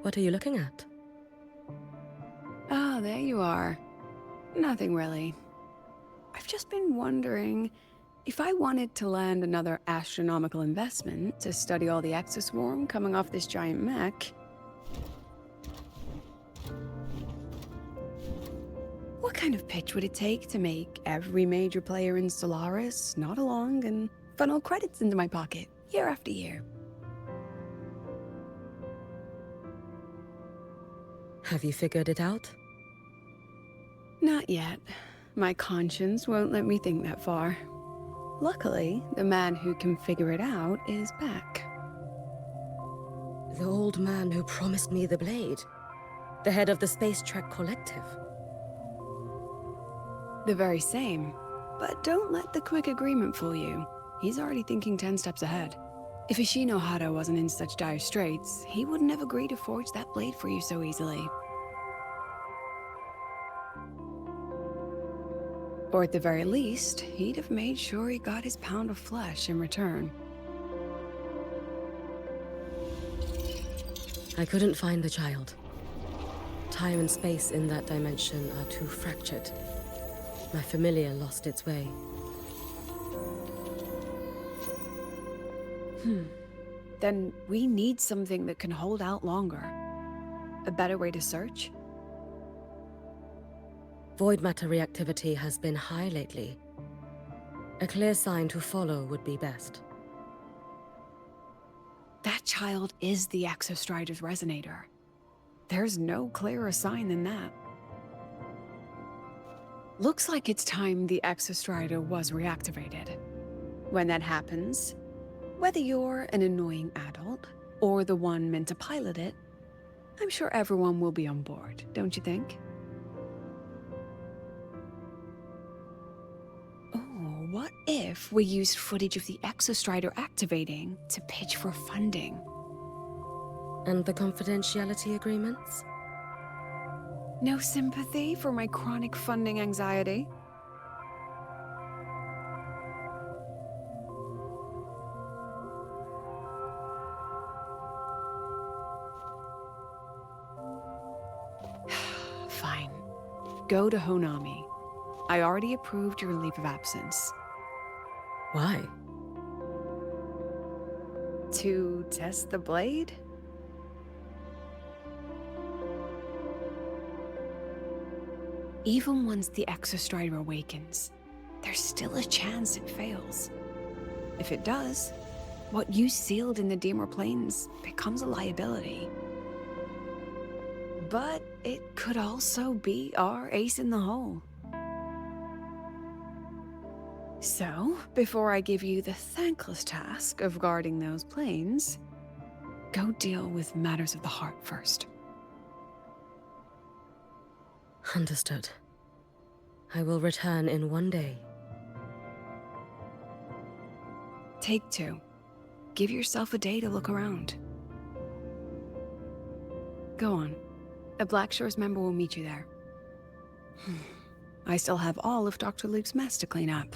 What are you looking at? Ah, there you are. Nothing really. I've just been wondering if I wanted to land another astronomical investment to study all the exoswarm coming off this giant mech. What kind of pitch would it take to make every major player in Solaris nod along and funnel credits into my pocket year after year? Have you figured it out? Not yet. My conscience won't let me think that far. Luckily, the man who can figure it out is back. The old man who promised me the blade. The head of the Space Trek Collective. The very same. But don't let the quick agreement fool you. He's already thinking 10 steps ahead. If Ishino Hado wasn't in such dire straits, he wouldn't have agreed to forge that blade for you so easily. Or at the very least, he'd have made sure he got his pound of flesh in return. I couldn't find the child. Time and space in that dimension are too fractured. My familiar lost its way. Then we need something that can hold out longer. A better way to search? Void matter reactivity has been high lately. A clear sign to follow would be best. That child is the Exostrider's resonator. There's no clearer sign than that. Looks like it's time the Exostrider was reactivated. When that happens, whether you're an annoying adult or the one meant to pilot it, I'm sure everyone will be on board, don't you think? Oh, what if we used footage of the Exostrider activating to pitch for funding? And the confidentiality agreements? No sympathy for my chronic funding anxiety? Fine. Go to Honami. I already approved your leave of absence. Why? To test the blade? Even once the Exostrider awakens, there's still a chance it fails. If it does, what you sealed in the Dimmer Plains becomes a liability. But it could also be our ace in the hole. So, before I give you the thankless task of guarding those planes, go deal with matters of the heart first. Understood. I will return in 1 day. Take 2. Give yourself a day to look around. Go on. A Black Shores member will meet you there. I still have all of Dr. Luke's mess to clean up.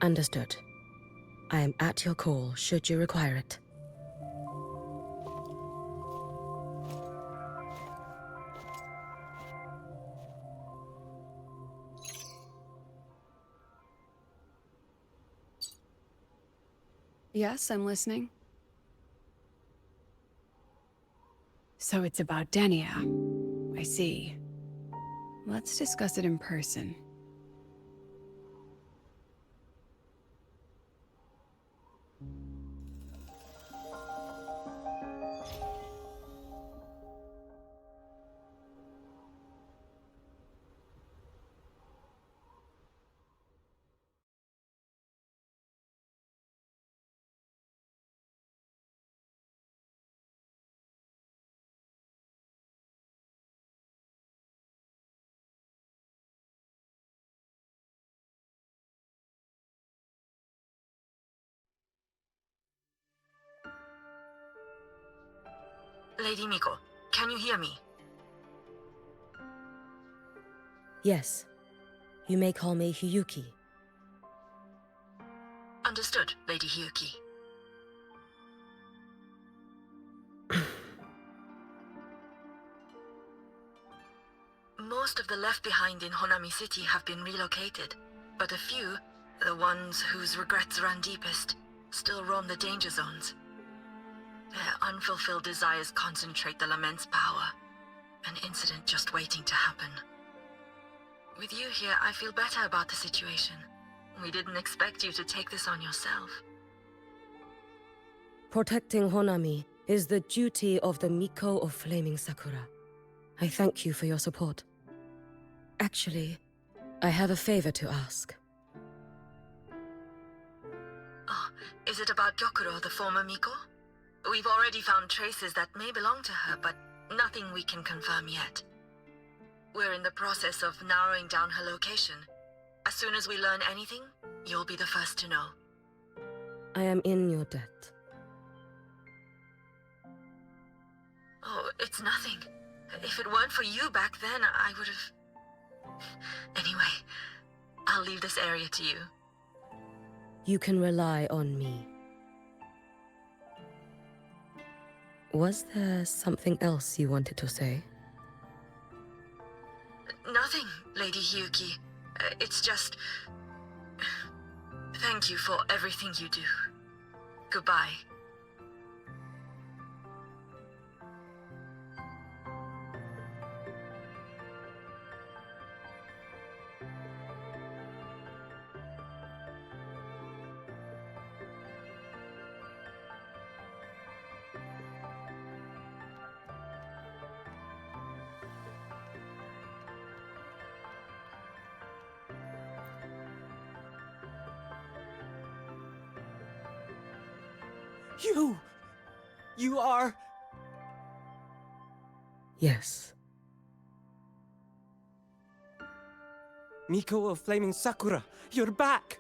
Understood. I am at your call should you require it. Yes, I'm listening. So it's about Denia. I see. Let's discuss it in person. Lady Miko, can you hear me? Yes. You may call me Hiyuki. Understood, Lady Hiyuki. Most of the left behind in Honami City have been relocated, but a few, the ones whose regrets run deepest, still roam the danger zones. Their unfulfilled desires concentrate the lament's power, an incident just waiting to happen. With you here, I feel better about the situation. We didn't expect you to take this on yourself. Protecting Honami is the duty of the Miko of Flaming Sakura. I thank you for your support. Actually, I have a favor to ask. Oh, is it about Gyokuro, the former Miko? We've already found traces that may belong to her, but nothing we can confirm yet. We're in the process of narrowing down her location. As soon as we learn anything, you'll be the first to know. I am in your debt. Oh, it's nothing. If it weren't for you back then, I would have... Anyway, I'll leave this area to you. You can rely on me. Was there something else you wanted to say? Nothing, Lady Hiyuki. It's just... Thank you for everything you do. Goodbye. You are... Yes. Miko of Flaming Sakura, you're back!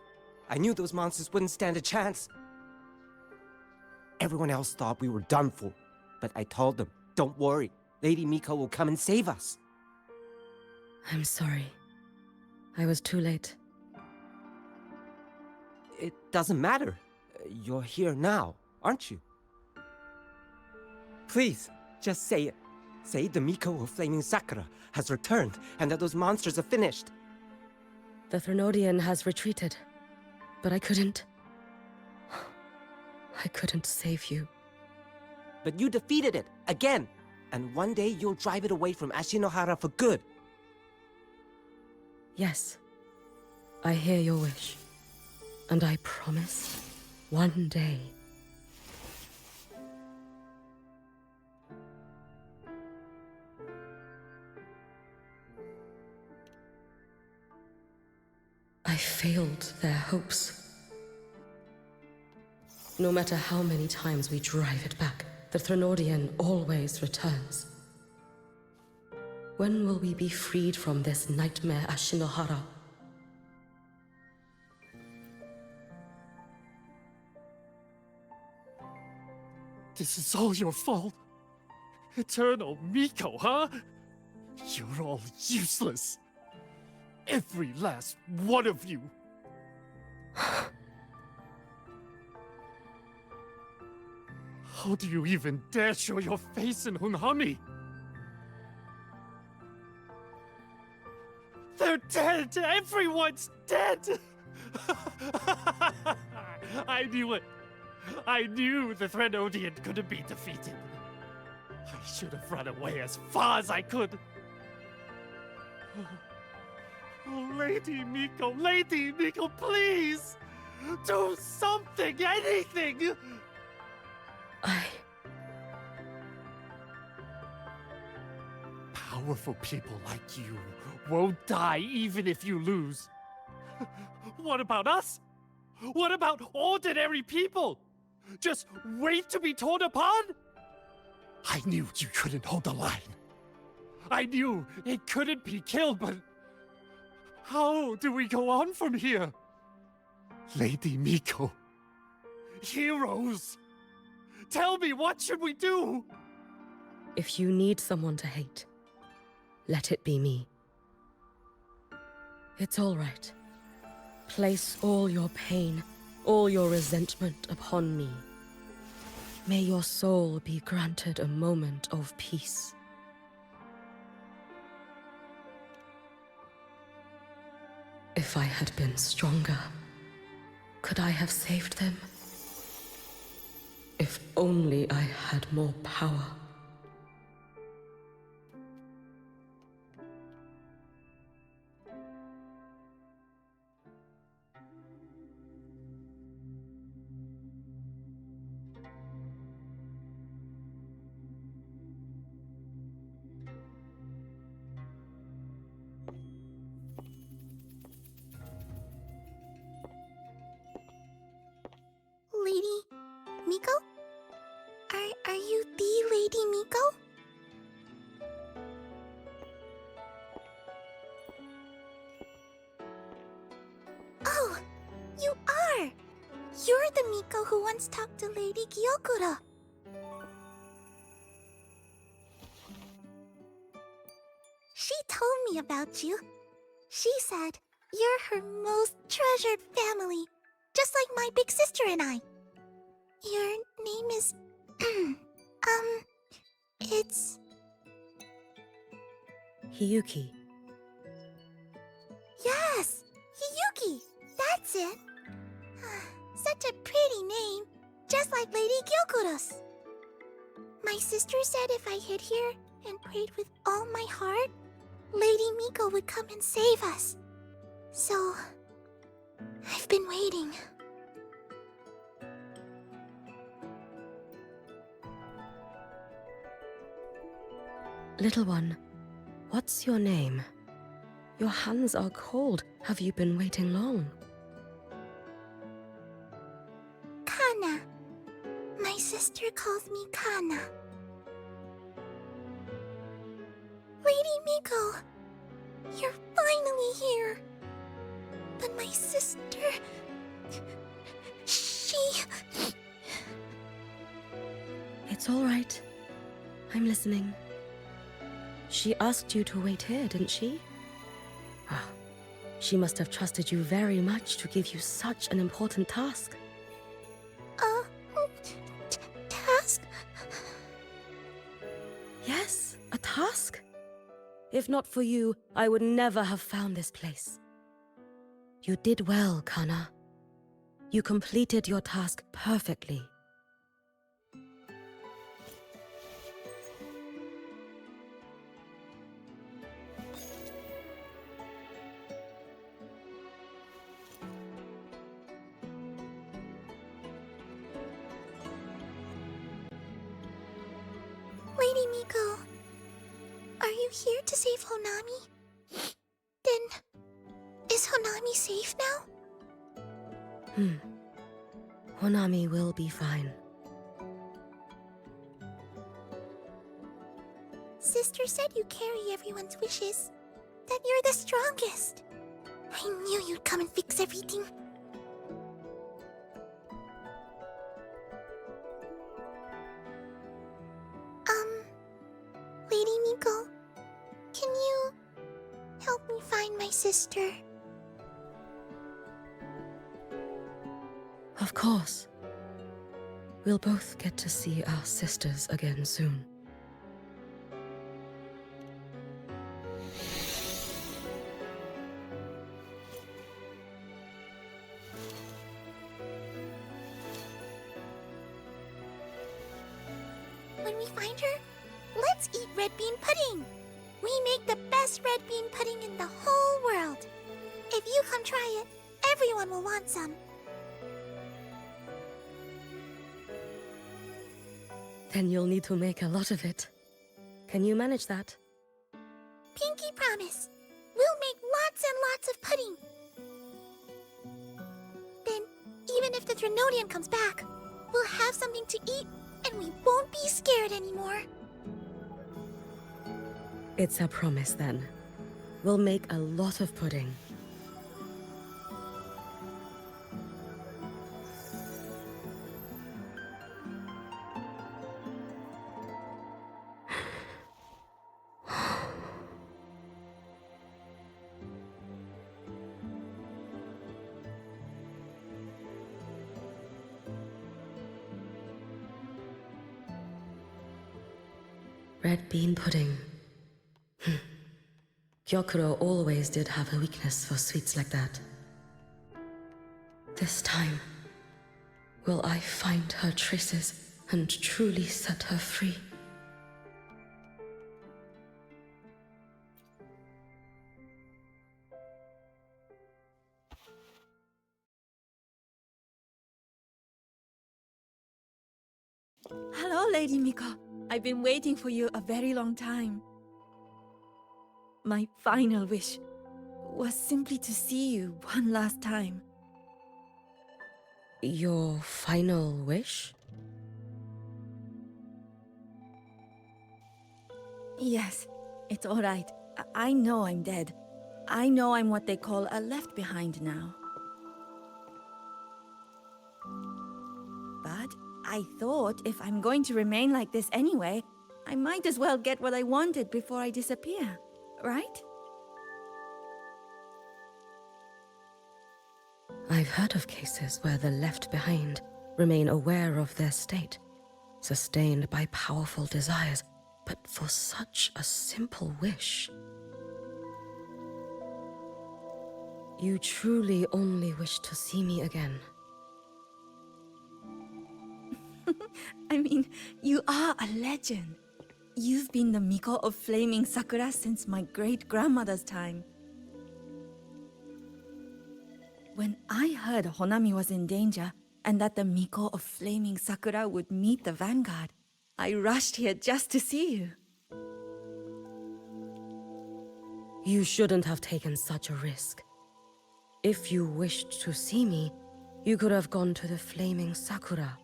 I knew those monsters wouldn't stand a chance. Everyone else thought we were done for, but I told them, don't worry, Lady Miko will come and save us. I'm sorry. I was too late. It doesn't matter. You're here now, aren't you? Please, just say it. Say the Miko of Flaming Sakura has returned and that those monsters are finished. The Thrunodian has retreated, but I couldn't save you. But you defeated it, again! And one day you'll drive it away from Ashinohara for good. Yes, I hear your wish. And I promise, one day... I failed their hopes. No matter how many times we drive it back, the Thrunodian always returns. When will we be freed from this nightmare Ashinohara? This is all your fault. Eternal Miko, huh? You're all useless. Every last one of you. How do you even dare show your face in Hunhami? They're dead! Everyone's dead! I knew it. I knew the Thrunodian couldn't be defeated. I should have run away as far as I could. Oh, Lady Miko, please! Do something, anything! Powerful people like you won't die even if you lose. What about us? What about ordinary people? Just wait to be torn apart? I knew you couldn't hold the line. I knew it couldn't be killed, but... how do we go on from here? Lady Miko. Heroes. Tell me, what should we do? If you need someone to hate, let it be me. It's all right. Place all your pain, all your resentment upon me. May your soul be granted a moment of peace. If I had been stronger, could I have saved them? If only I had more power. Lady Miko? Are you the Lady Miko? Oh, you are! You're the Miko who once talked to Lady Gyokuro. She told me about you. She said you're her most treasured family, just like my big sister and I. Your name is... it's... Hiyuki. Yes! Hiyuki! That's it! Such a pretty name, just like Lady Gyokuro's. My sister said if I hid here and prayed with all my heart, Lady Miko would come and save us. So... I've been waiting. Little one, what's your name? Your hands are cold. Have you been waiting long? Kana. My sister calls me Kana. Lady Miko, you're finally here. But my sister... she... It's all right. I'm listening. She asked you to wait here, didn't she? Ah, she must have trusted you very much to give you such an important task. Task? Yes, a task. If not for you, I would never have found this place. You did well, Kana. You completed your task perfectly. Lady Miko, are you here to save Honami? Then, is Honami safe now? Honami will be fine. Sister said you carry everyone's wishes, that you're the strongest. I knew you'd come and fix everything. Lady Miko, can you help me find my sister? Of course. We'll both get to see our sisters again soon. When we find her, let's eat red bean pudding. We make the best red bean pudding in the whole world. If you come try it, everyone will want some. Then you'll need to make a lot of it. Can you manage that? Pinky promise. We'll make lots and lots of pudding. Then, even if the Drenodian comes back, we'll have something to eat and we won't be scared anymore. It's a promise then. We'll make a lot of pudding. Red bean pudding. Gyokuro always did have a weakness for sweets like that. This time, will I find her traces and truly set her free? Hello, Lady Miko. I've been waiting for you a very long time. My final wish was simply to see you one last time. Your final wish? Yes, it's all right. I know I'm dead. I know I'm what they call a left behind now. But I thought if I'm going to remain like this anyway, I might as well get what I wanted before I disappear, right? I've heard of cases where the left behind remain aware of their state, sustained by powerful desires, but for such a simple wish. You truly only wish to see me again. I mean, you are a legend. You've been the Miko of Flaming Sakura since my great-grandmother's time. When I heard Honami was in danger, and that the Miko of Flaming Sakura would meet the vanguard, I rushed here just to see you. You shouldn't have taken such a risk. If you wished to see me, you could have gone to the Flaming Sakura.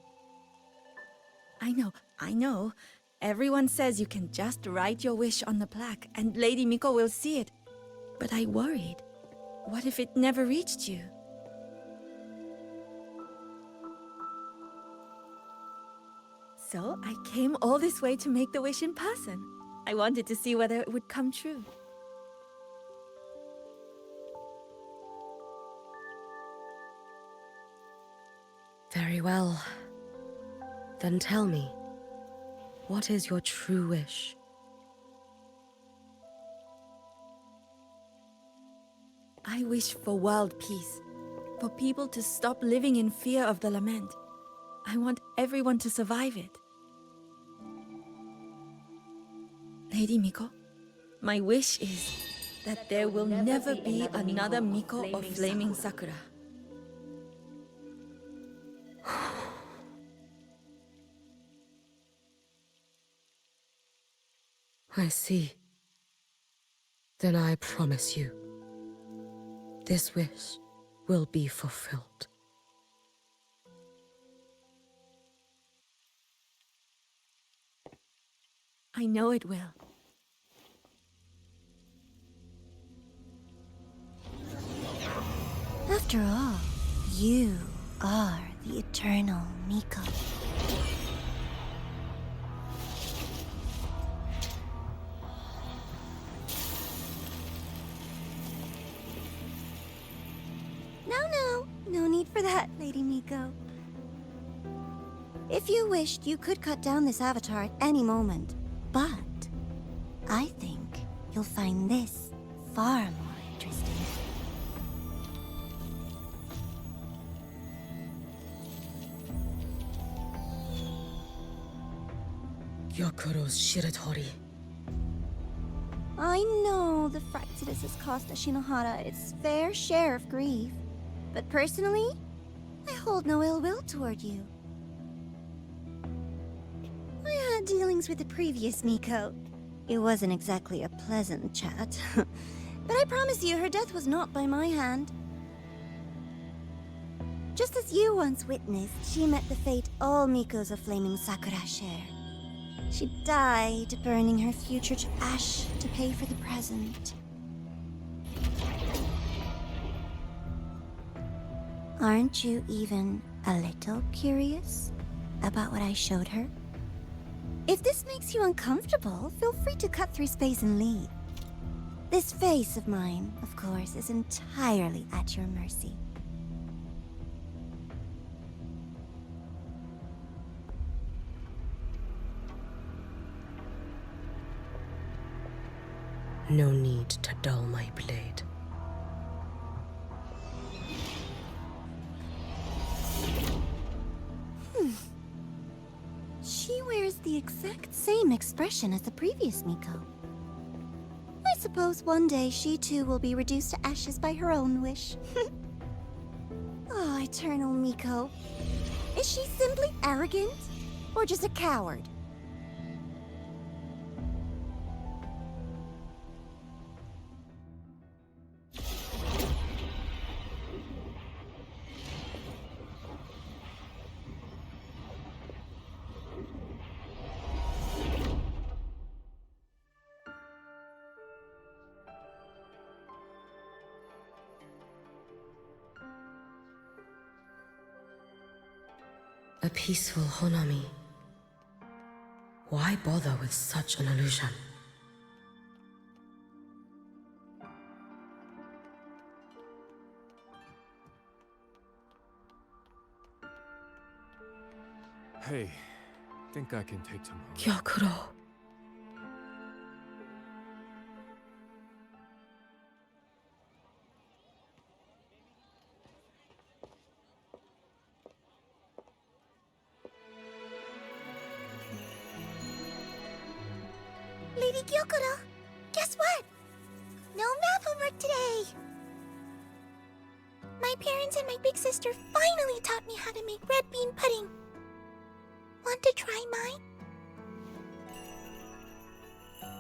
I know. Everyone says you can just write your wish on the plaque and Lady Miko will see it. But I worried. What if it never reached you? So I came all this way to make the wish in person. I wanted to see whether it would come true. Very well. Then tell me, what is your true wish? I wish for world peace, for people to stop living in fear of the lament. I want everyone to survive it. Lady Miko, my wish is that there will never be another Miko of Flaming Sakura. I see. Then I promise you, this wish will be fulfilled. I know it will. After all, you are the eternal Miko. No need for that, Lady Miko. If you wished, you could cut down this avatar at any moment. But I think you'll find this far more interesting. Gyokuro's Shiratori. I know the Fractsidus has cost Ashinohara its fair share of grief. But personally, I hold no ill will toward you. I had dealings with the previous Miko. It wasn't exactly a pleasant chat. But I promise you, her death was not by my hand. Just as you once witnessed, she met the fate all Mikos of Flaming Sakura share. She died, burning her future to ash to pay for the present. Aren't you even a little curious about what I showed her? If this makes you uncomfortable, feel free to cut through space and leave. This face of mine, of course, is entirely at your mercy. No need to dull my blade. She wears the exact same expression as the previous Miko. I suppose one day she too will be reduced to ashes by her own wish. Oh, Eternal Miko. Is she simply arrogant? Or just a coward? A peaceful Honami. Why bother with such an illusion? Hey, think I can take some home. Gyokuro. Lady Gyokuro, guess what? No math homework today! My parents and my big sister finally taught me how to make red bean pudding. Want to try mine?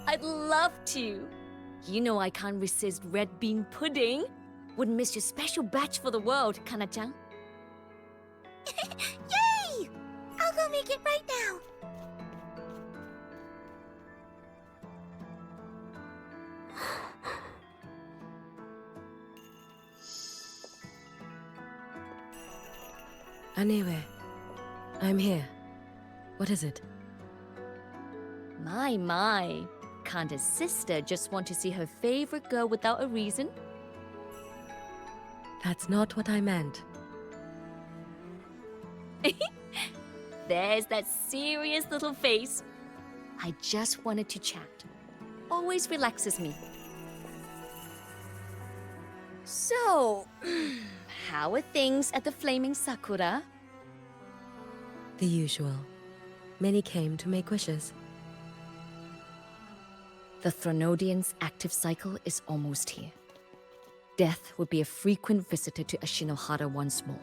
I'd love to. You know I can't resist red bean pudding. Wouldn't miss your special batch for the world, Kana-chan. Yay! I'll go make it right now. Anyway, I'm here. What is it? My. Can't a sister just want to see her favorite girl without a reason? That's not what I meant. There's that serious little face. I just wanted to chat. Always relaxes me. So, how are things at the Flaming Sakura? The usual. Many came to make wishes. The Thronodian's active cycle is almost here. Death would be a frequent visitor to Ashinohara once more.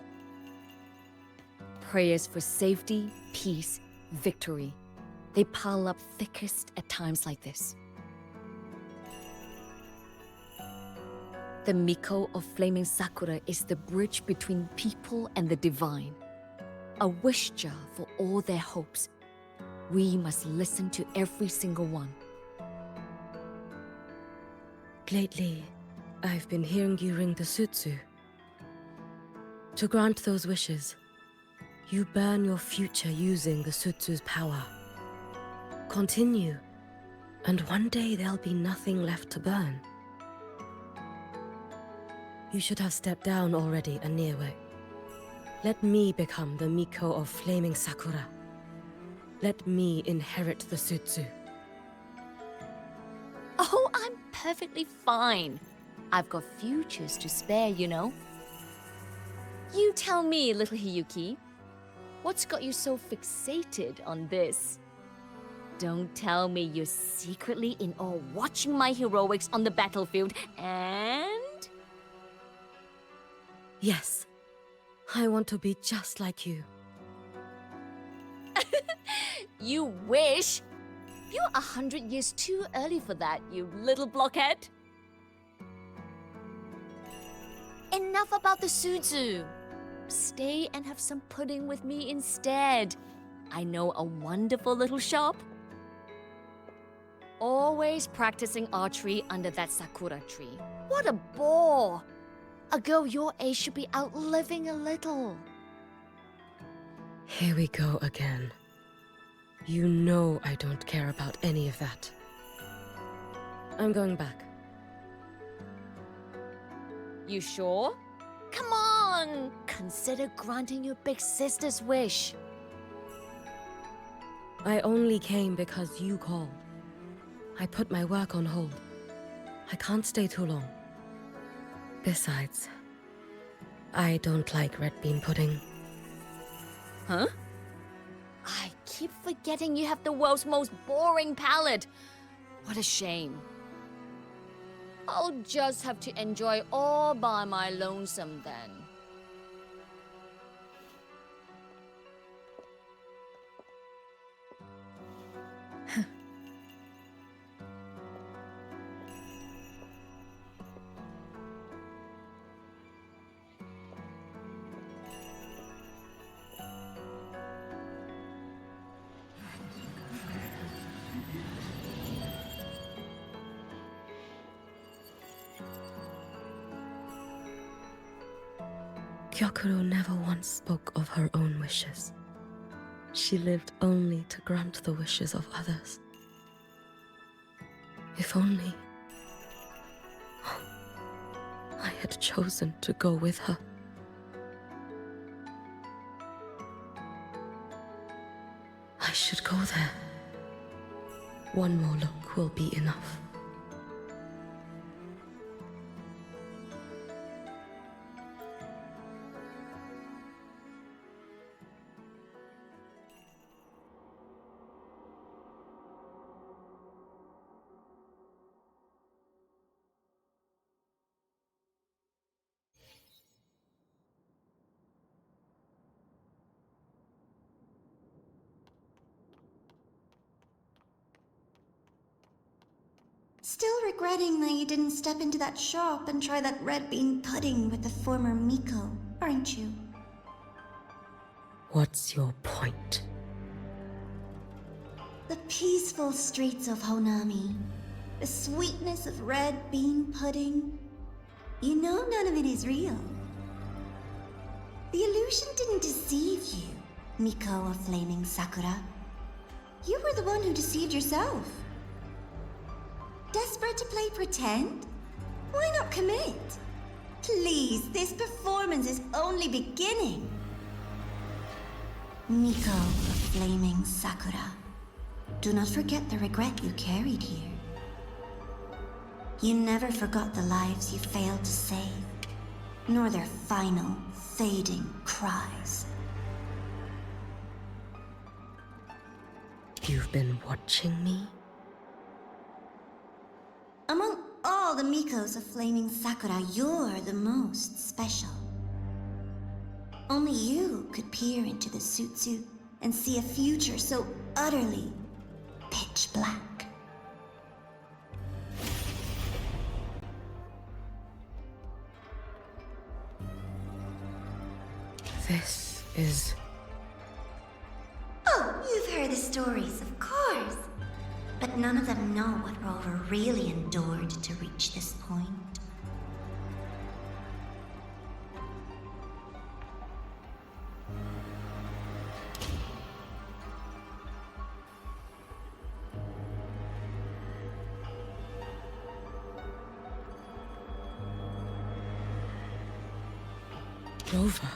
Prayers for safety, peace, victory. They pile up thickest at times like this. The Miko of Flaming Sakura is the bridge between people and the divine. A wish jar for all their hopes. We must listen to every single one. Lately, I've been hearing you ring the sutsu. To grant those wishes, you burn your future using the sutsu's power. Continue, and one day there'll be nothing left to burn. You should have stepped down already, Aniwe. Let me become the Miko of Flaming Sakura. Let me inherit the sutsu. Oh, I'm perfectly fine. I've got futures to spare, you know. You tell me, little Hiyuki, what's got you so fixated on this? Don't tell me you're secretly in awe watching my heroics on the battlefield and... Yes, I want to be just like you. You wish? You're 100 years too early for that, you little blockhead. Enough about the sutsu. Stay and have some pudding with me instead. I know a wonderful little shop. Always practicing archery under that sakura tree. What a bore! A girl your age should be out living a little. Here we go again. You know I don't care about any of that. I'm going back. You sure? Come on! Consider granting your big sister's wish. I only came because you called. I put my work on hold. I can't stay too long. Besides, I don't like red bean pudding. Huh? I keep forgetting you have the world's most boring palate. What a shame. I'll just have to enjoy all by my lonesome then. Gyokuro never once spoke of her own wishes. She lived only to grant the wishes of others. If only I had chosen to go with her. I should go there. One more look will be enough. Still regretting that you didn't step into that shop and try that red bean pudding with the former Miko, aren't you? What's your point? The peaceful streets of Honami, the sweetness of red bean pudding. You know none of it is real. The illusion didn't deceive you, Miko of Flaming Sakura. You were the one who deceived yourself. Desperate to play pretend? Why not commit? Please, this performance is only beginning. Miko of Flaming Sakura, do not forget the regret you carried here. You never forgot the lives you failed to save, nor their final, fading cries. You've been watching me? Among all the Mikos of Flaming Sakura, you're the most special. Only you could peer into the Sutsu and see a future so utterly pitch black. This is... Oh, you've heard the stories, of course. But none of them know what Rover really endured to reach this point. Rover.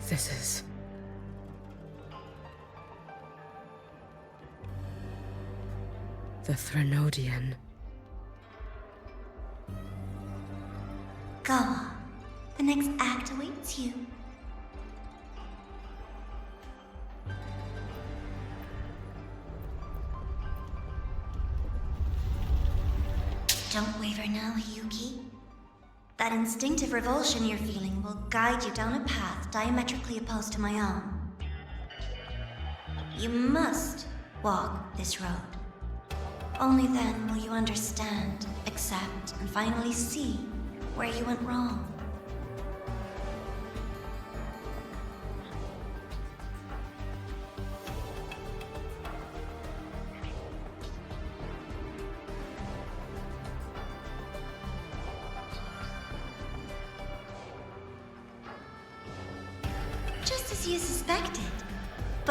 This is... the Threnodian. Go on. The next act awaits you. Don't waver now, Hiyuki. That instinctive revulsion you're feeling will guide you down a path diametrically opposed to my own. You must walk this road. Only then will you understand, accept, and finally see where you went wrong. Just as you suspected.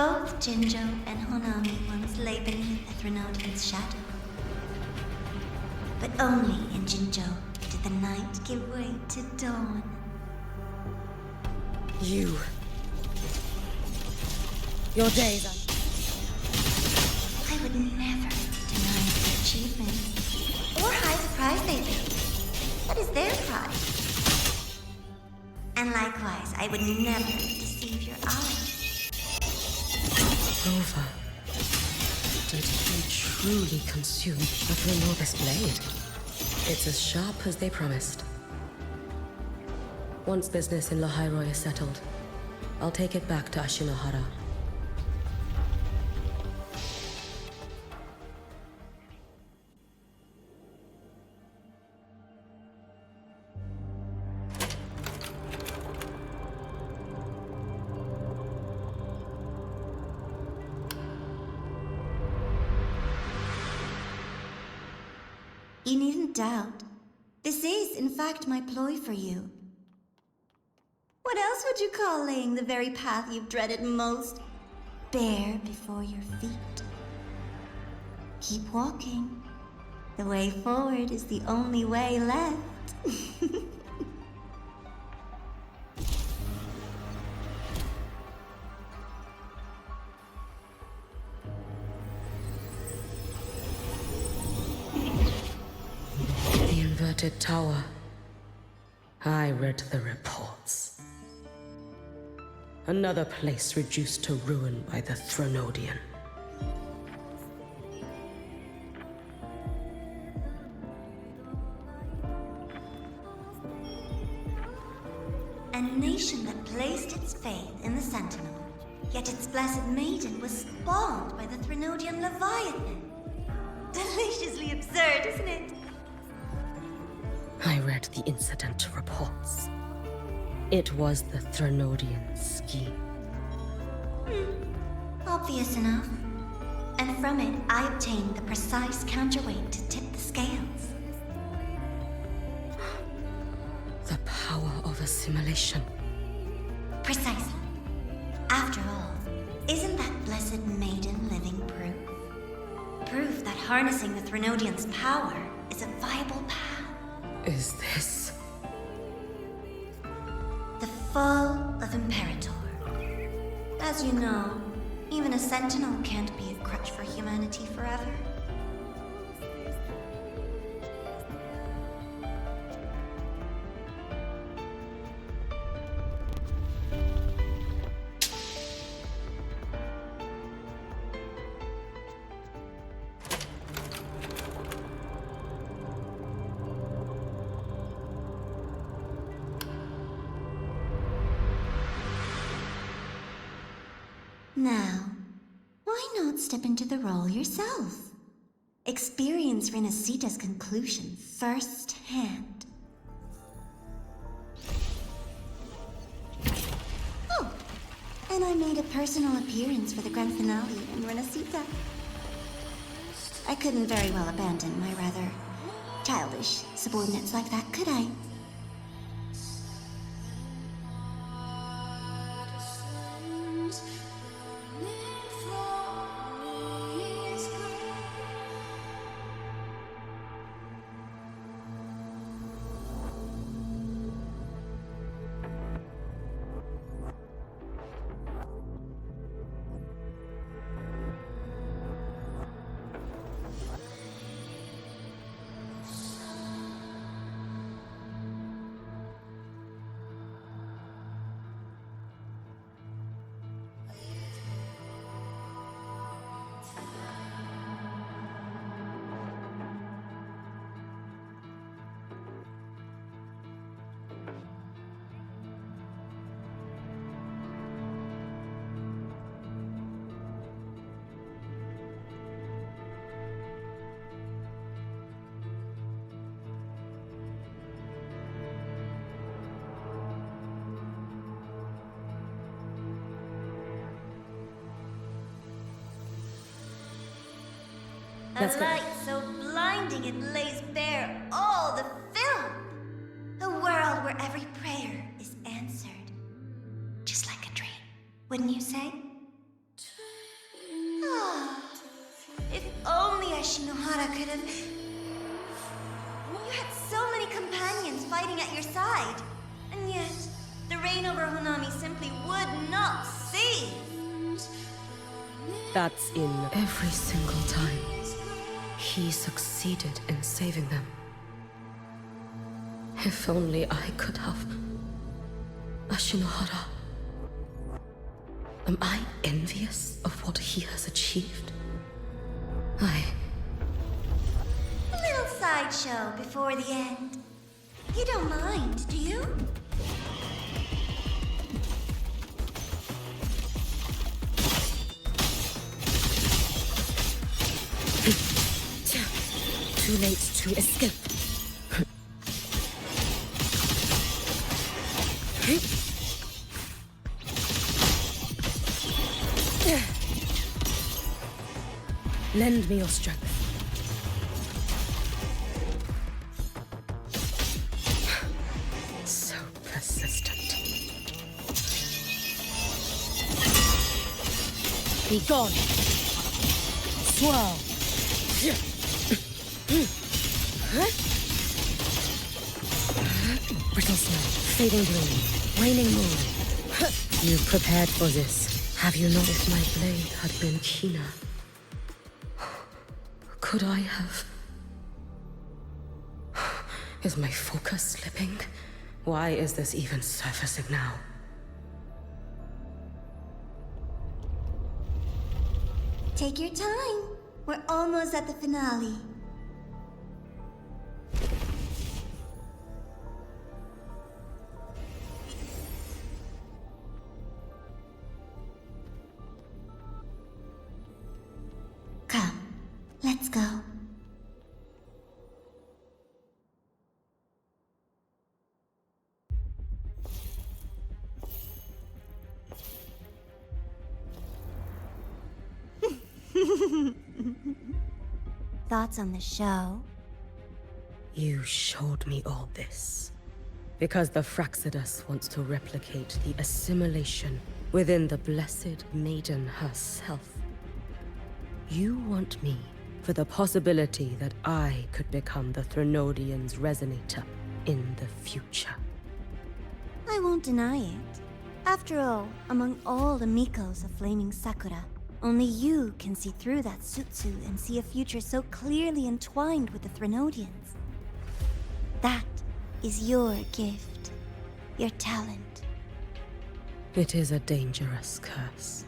Both Jinjo and Honami once lay beneath the Threnodian's shadow. But only in Jinjo did the night give way to dawn. You. Your days are... I would never deny their achievements, or hide the prize they do. That is their prize. And likewise, I would never deceive your eyes. Rover. Did he truly consume the Threnodis blade? It's as sharp as they promised. Once business in Lahairoi is settled, I'll take it back to Ashinohara. You needn't doubt. This is, in fact, my ploy for you. What else would you call laying the very path you've dreaded most bare before your feet? Keep walking. The way forward is the only way left. Inverted tower. I read the reports. Another place reduced to ruin by the Threnodian. A nation that placed its faith in the Sentinel, yet its blessed maiden was spawned by the Threnodian Leviathan. Deliciously absurd, isn't it? I read the incident reports. It was the Threnodian scheme. Obvious enough. And from it, I obtained the precise counterweight to tip the scales. The power of assimilation. Precisely. After all, isn't that blessed maiden living proof? Proof that harnessing the Threnodian's power is a viable path. Is this... The fall of Imperator. As you know, even a Sentinel can't be a crutch for humanity forever. Now, why not step into the role yourself? Experience Renacita's conclusion firsthand. Oh, and I made a personal appearance for the grand finale in Renacita. I couldn't very well abandon my rather childish subordinates like that, could I? Let's go. A light so blinding it lays bare all the film. A world where every prayer is answered. Just like a dream, wouldn't you say? could have... You had so many companions fighting at your side. And yet, the reign over Honami simply would not cease. That's in every single time. He succeeded in saving them. If only I could have... Ashinohara. Am I envious of what he has achieved? A little sideshow before the end. You don't mind, do you? Too late to escape. Lend me your strength. So persistent. Be gone. Swirl. Brittle snow, fading gloom, waning moon. You prepared for this, have you not? If my blade had been keener, could I have... Is my focus slipping? Why is this even surfacing now? Take your time. We're almost at the finale. Come, let's go. Thoughts on the show? You showed me all this. Because the Fractsidus wants to replicate the assimilation within the blessed maiden herself. You want me for the possibility that I could become the Threnodian's resonator in the future. I won't deny it. After all, among all the Mikos of Flaming Sakura, only you can see through that Sutsu and see a future so clearly entwined with the Threnodians. That is your gift, your talent. It is a dangerous curse.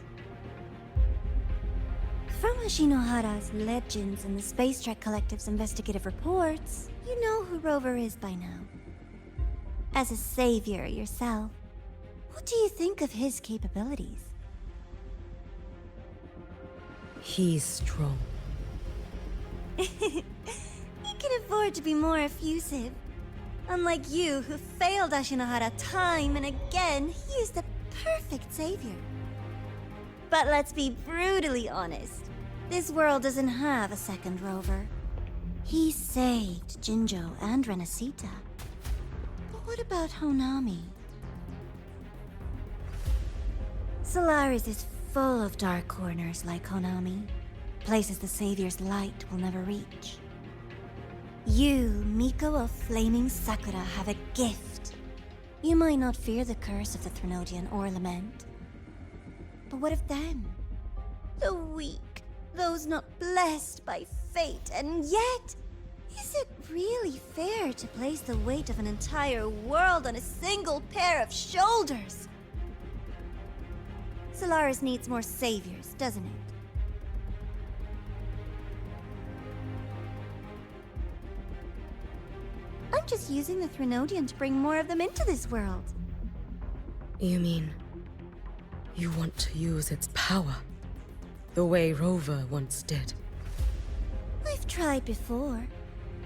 From Ashinohara's legends and the Space Trek Collective's investigative reports, you know who Rover is by now. As a savior yourself, what do you think of his capabilities? He's strong. He can afford to be more effusive. Unlike you, who failed Ashinohara time and again, he is the perfect savior. But let's be brutally honest. This world doesn't have a second Rover. He saved Jinjo and Renesita. But what about Honami? Solaris is full of dark corners like Honami. Places the Savior's light will never reach. You, Miko of Flaming Sakura, have a gift. You might not fear the curse of the Threnodian or lament. But what of them? The weak, those not blessed by fate, and yet... Is it really fair to place the weight of an entire world on a single pair of shoulders? Solaris needs more saviors, doesn't it? I'm just using the Threnodian to bring more of them into this world. You mean... you want to use its power? The way Rover once did? I've tried before,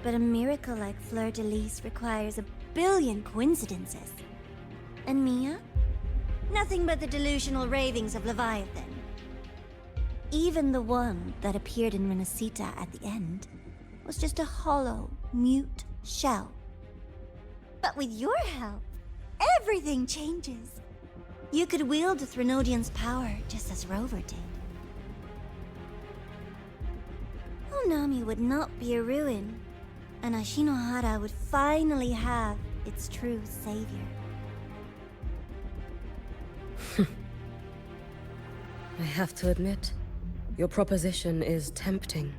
but a miracle like Fleur-de-Lis requires a billion coincidences. And Mia? Nothing but the delusional ravings of Leviathan. Even the one that appeared in Renesita at the end was just a hollow, mute shell. But with your help, everything changes. You could wield the Threnodian's power just as Rover did. Honami would not be a ruin, and Ashinohara would finally have its true savior. I have to admit, your proposition is tempting.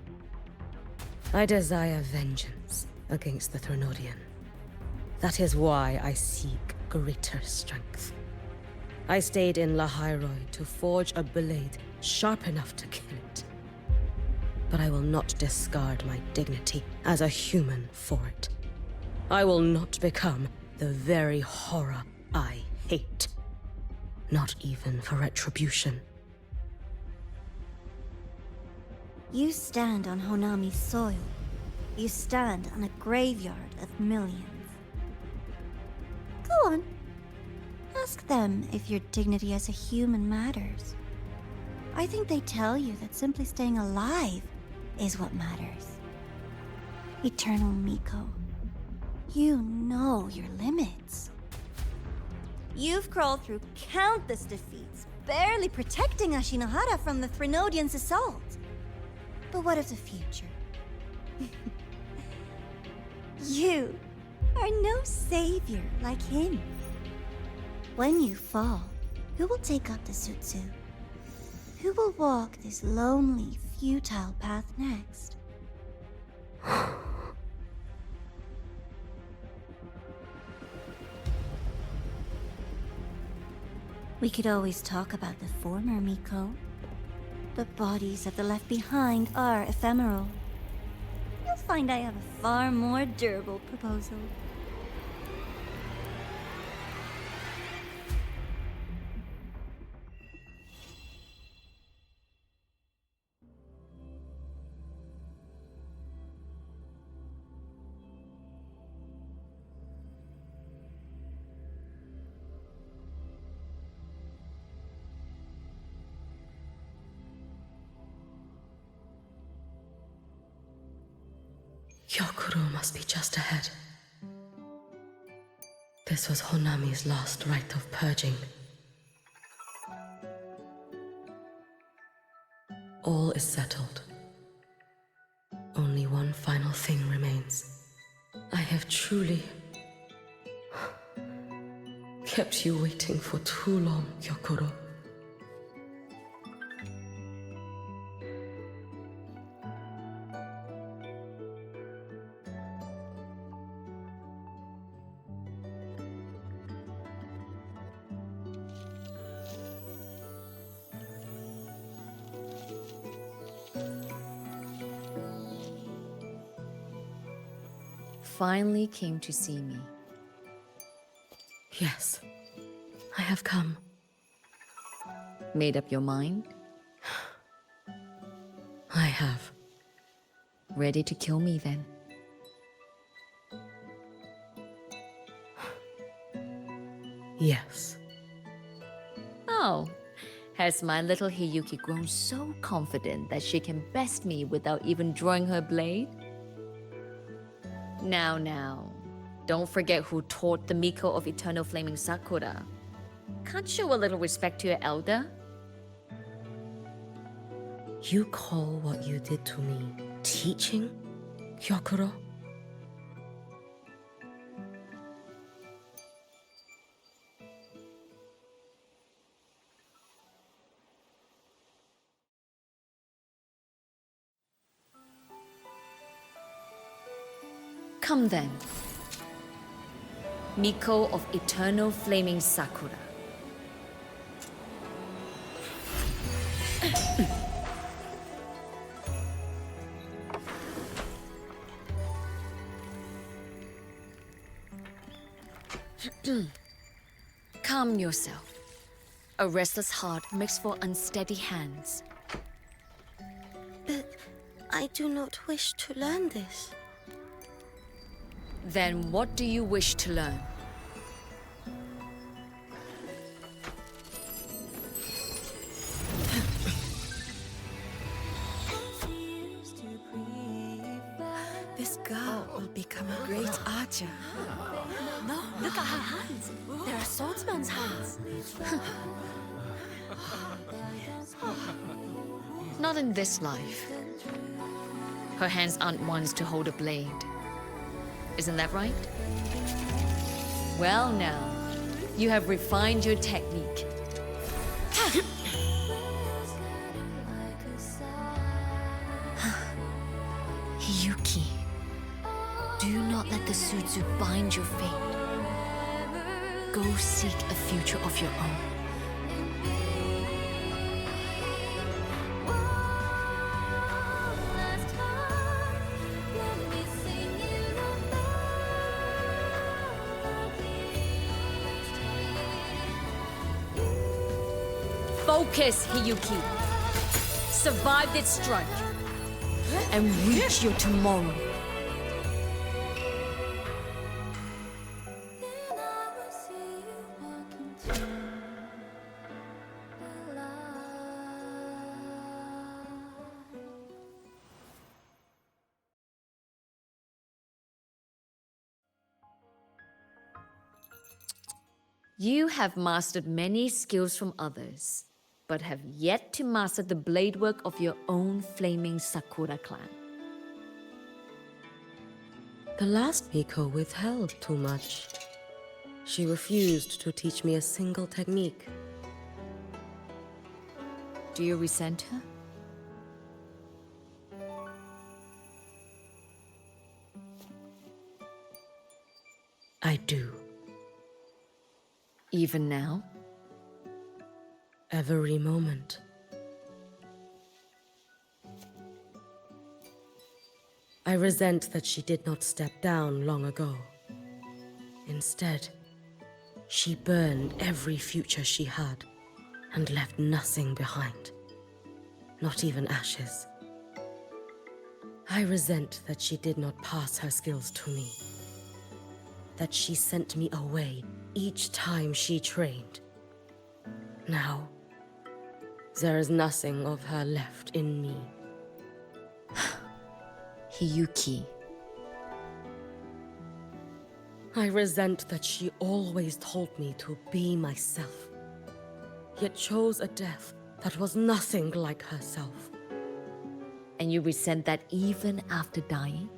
I desire vengeance against the Threnodian. That is why I seek greater strength. I stayed in Lahairoi to forge a blade sharp enough to kill it. But I will not discard my dignity as a human for it. I will not become the very horror I hate. Not even for retribution. You stand on Honami's soil. You stand on a graveyard of millions. Go on. Ask them if your dignity as a human matters. I think they tell you that simply staying alive is what matters. Eternal Miko, you know your limits. You've crawled through countless defeats, barely protecting Ashinohara from the Threnodian's assault. But what of the future? You are no savior like him. When you fall, who will take up the Sutsu? Who will walk this lonely, futile path next? We could always talk about the former, Miko. The bodies of the left behind are ephemeral. You'll find I have a far more durable proposal. Hyokuro must be just ahead. This was Honami's last rite of purging. All is settled. Only one final thing remains. I have truly kept you waiting for too long, Hyokuro. Finally came to see me. Yes, I have come. Made up your mind? I have. Ready to kill me then? Yes. Oh, has my little Hiyuki grown so confident that she can best me without even drawing her blade? Now, don't forget who taught the Miko of Eternal Flaming Sakura. Can't show a little respect to your elder? You call what you did to me teaching, Hyokuro? Come then. Miko of Eternal Flaming Sakura. Calm yourself. A restless heart makes for unsteady hands. But I do not wish to learn this. Then what do you wish to learn? This girl will become a great archer. No, look at her hands. They are swordsman's hands. Not in this life. Her hands aren't ones to hold a blade. Isn't that right? Well now, you have refined your technique. Hiyuki, do not let the Sutsu bind your fate. Go seek a future of your own. Focus, Hiyuki. Survive this strike and reach your tomorrow. You have mastered many skills from others, but have yet to master the blade work of your own flaming Sakura clan. The last Miko withheld too much. She refused to teach me a single technique. Do you resent her? I do. Even now? Every moment. I resent that she did not step down long ago. Instead, she burned every future she had and left nothing behind. Not even ashes. I resent that she did not pass her skills to me. That she sent me away each time she trained. Now, there is nothing of her left in me. Hiyuki. I resent that she always told me to be myself, yet chose a death that was nothing like herself. And you resent that even after dying?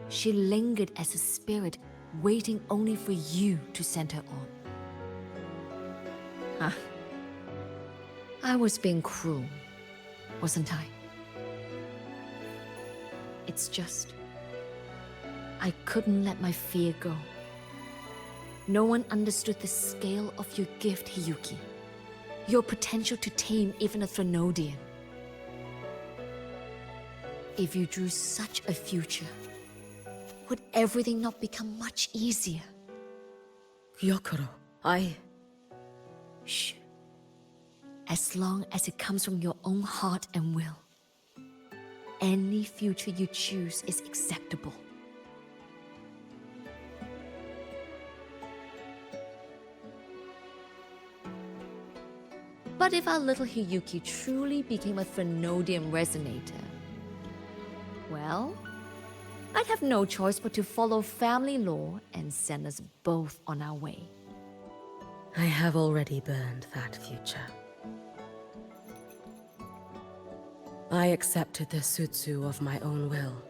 She lingered as a spirit, waiting only for you to send her on. I was being cruel, wasn't I? It's just, I couldn't let my fear go. No one understood the scale of your gift, Hiyuki. Your potential to tame even a Thrunodian. If you drew such a future, would everything not become much easier? Gyokuro, Shh. As long as it comes from your own heart and will, any future you choose is acceptable. But if our little Hiyuki truly became a Thrunodian resonator, well, I'd have no choice but to follow family law and send us both on our way. I have already burned that future. I accepted the Sutsu of my own will.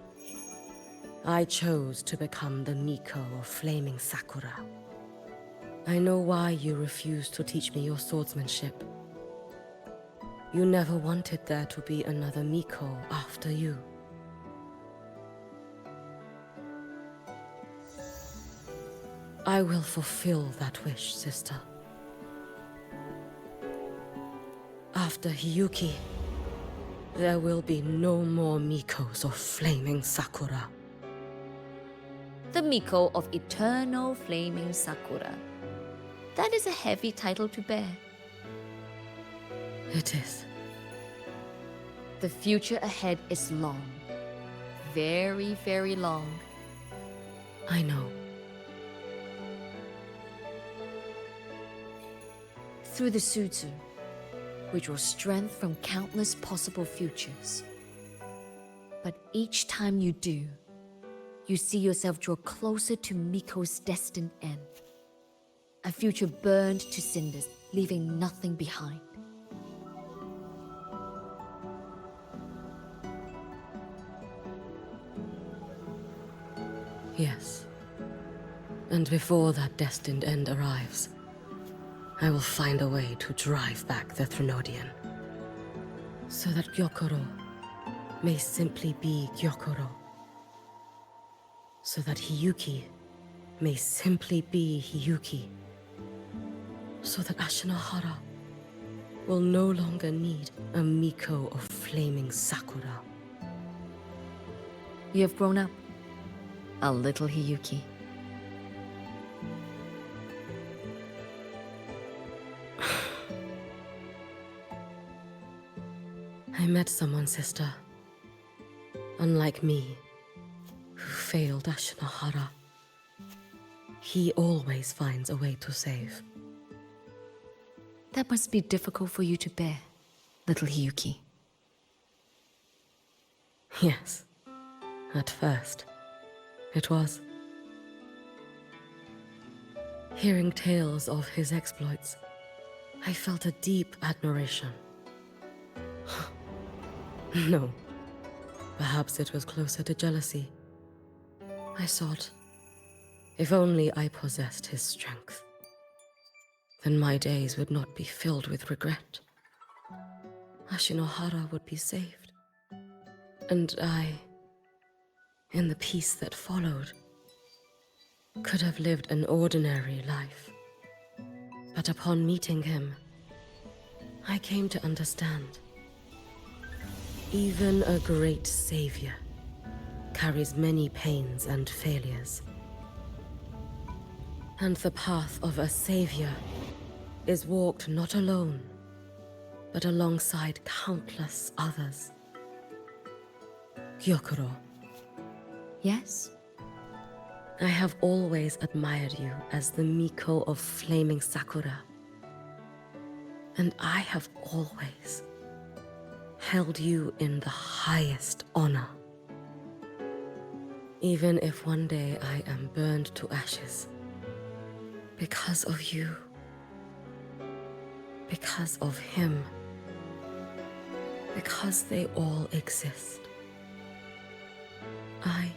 I chose to become the Miko of Flaming Sakura. I know why you refused to teach me your swordsmanship. You never wanted there to be another Miko after you. I will fulfill that wish, sister. After Hiyuki, there will be no more Mikos of Flaming Sakura. The Miko of Eternal Flaming Sakura. That is a heavy title to bear. It is. The future ahead is long. Very, very long. I know. Through the Sutsu, we draw strength from countless possible futures. But each time you do, you see yourself draw closer to Miko's destined end. A future burned to cinders, leaving nothing behind. Yes. And before that destined end arrives, I will find a way to drive back the Trinodian. So that Gyokuro may simply be Gyokuro. So that Hiyuki may simply be Hiyuki. So that Ashinohara will no longer need a Miko of flaming sakura. You have grown up, a little Hiyuki. I met someone, sister. Unlike me, who failed Ashinohara. He always finds a way to save. That must be difficult for you to bear, little Hiyuki. Yes. At first, it was. Hearing tales of his exploits, I felt a deep admiration. No. Perhaps it was closer to jealousy. I thought, if only I possessed his strength, then my days would not be filled with regret. Ashinohara would be saved. And I, in the peace that followed, could have lived an ordinary life. But upon meeting him, I came to understand. Even a great savior carries many pains and failures. And the path of a savior is walked not alone, but alongside countless others. Gyokuro, Yes? I have always admired you as the Miko of flaming sakura. And I have always held you in the highest honor. Even if one day I am burned to ashes, because of you, because of him, because they all exist, I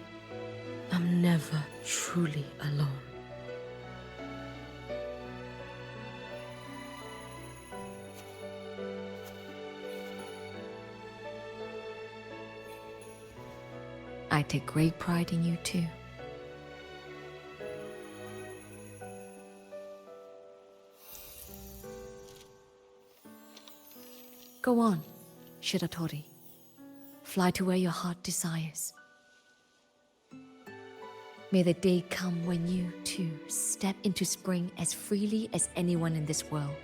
am never truly alone. I take great pride in you too. Go on, Shiratori. Fly to where your heart desires. May the day come when you, too, step into spring as freely as anyone in this world.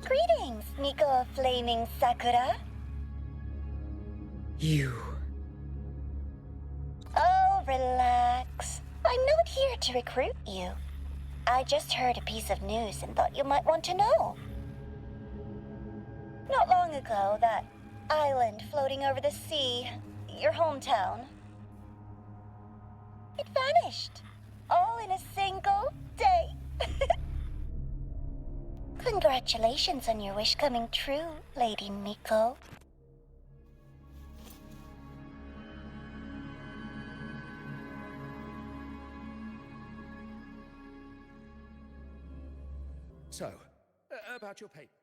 Greetings, Miko of Flaming Sakura. You. Oh, relax. I'm not here to recruit you. I just heard a piece of news and thought you might want to know. Not long ago, that island floating over the sea, your hometown, it vanished. All in a single day. Congratulations on your wish coming true, Lady Miko. So, about your paper.